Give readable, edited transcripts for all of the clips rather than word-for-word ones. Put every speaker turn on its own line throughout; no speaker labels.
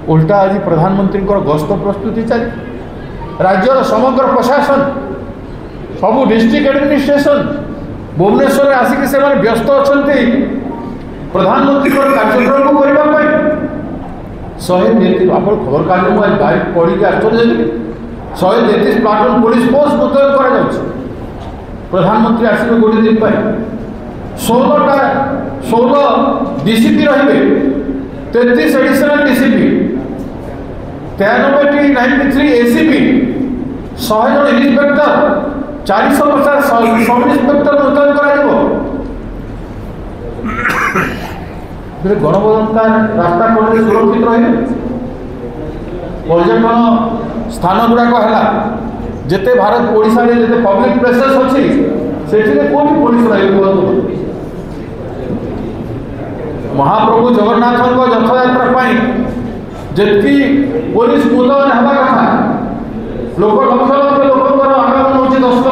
उल्टा आज प्रधानमंत्री गस्त प्रस्तुति चली राज्यर समग्र प्रशासन सबू डिस्ट्रिक्ट एडमिनिस्ट्रेशन भुवनेश्वर आसिक से व्यस्त अच्छा प्रधानमंत्री कार्यक्रम को करने 133 आप खबर कागज आज बाइक पढ़ी आश्चर्य 133 प्लाटून पुलिस फोर्स मुतयन कर प्रधानमंत्री आसिक गोटे दिन पर 16 डीसीपी रे 33 एडिशनल डीसीपी 93 एसीपी 100 जन इन्स्पेक्टर 450 सब इन्स्पेक्टर मुतयन कर गणबंधन रास्ता कड़े सुरक्षित रहे पर्यटन स्थान गुड़ाक है जिते भारत ओडिशा रे जिते पब्लिक प्लेसेस अच्छी से कौन पुलिस रही महाप्रभु जगन्नाथ रथयात्रा जी पुलिस मुतयन हवा कथा लोक लक्ष लक्ष लोक आगमन हो 10 लक्ष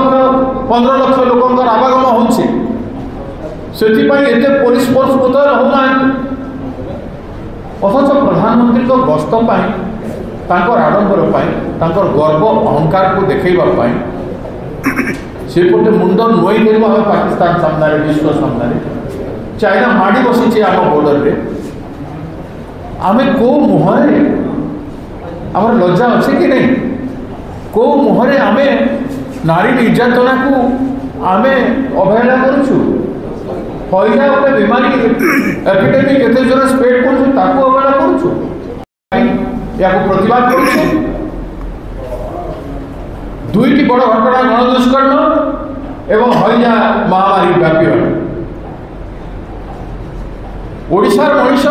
15 लक्ष लोक आवागमन हो से पुलिस फोर्स मुतयन होना अथच प्रधानमंत्री गस्त आडंबर गर्व अहंकार को देखा से गोटे मुंड नुई देव पाकिस्तान सामने विश्व सामने चाइना माड़ी बसी आम बॉर्डर रे आम कौ मुहरे आम लज्जा अच्छे कि नहीं कौ मुहरे आम नारी निर्यातना को आम अवहेला करुचु फैजा गोटे बीमारी एपिडेमिक केते जोर स्प्रेड करुचु ताको अवहेला करुचु या प्रतिवाद करुचु दुईटी बड़ घटना गण दुष्कर्म एवं हईजा महामारी व्यापी ओडिशार मनीष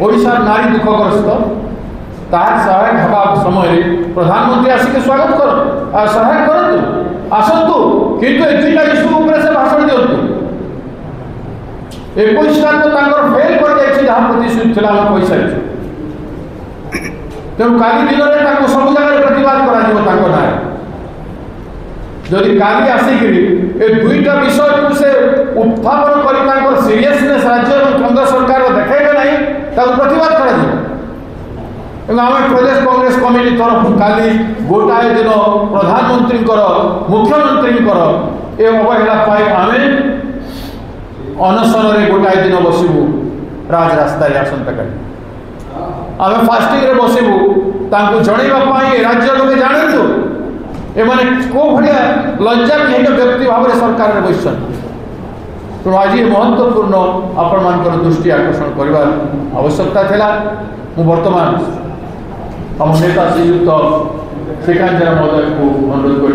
ओडिशार नारी दुखग्रस्त तार सहायक हवा समय प्रधानमंत्री आसिक स्वागत कर सहायक करतु आसतु किंतु एटा इश्यू ऊपर से भाषण दिंतु 21टा तो फेल कर जहाँ प्रतिश्रुति थी पैसा तेणु काली दिन में सब जगह प्रतिवाद कर जदि काली आसिक दुईटा विषय को से उत्थापन कर सीरियसनेस राज्य और केंद्र सरकार देखेबे नहीं प्रतिवाद कर आम प्रदेश कांग्रेस कमिटी तरफ काली गोटाए दिन प्रधानमंत्री मुख्यमंत्री ये अवहेला आम अनशन गोटाए दिन बसबू राजरास्ता आसंता आम फास्टिंग बसबू जनवाई राज्य लोग जानतु एमाने को भाया लज्जाविहीन व्यक्ति भाव में सरकार में बस तेणु आज ये महत्वपूर्ण आपण मान दृष्टि आकर्षण करने आवश्यकता था मु वर्तमान हम नेता श्रीयुक्त श्रीकांत जेना महोदय को अनुरोध कर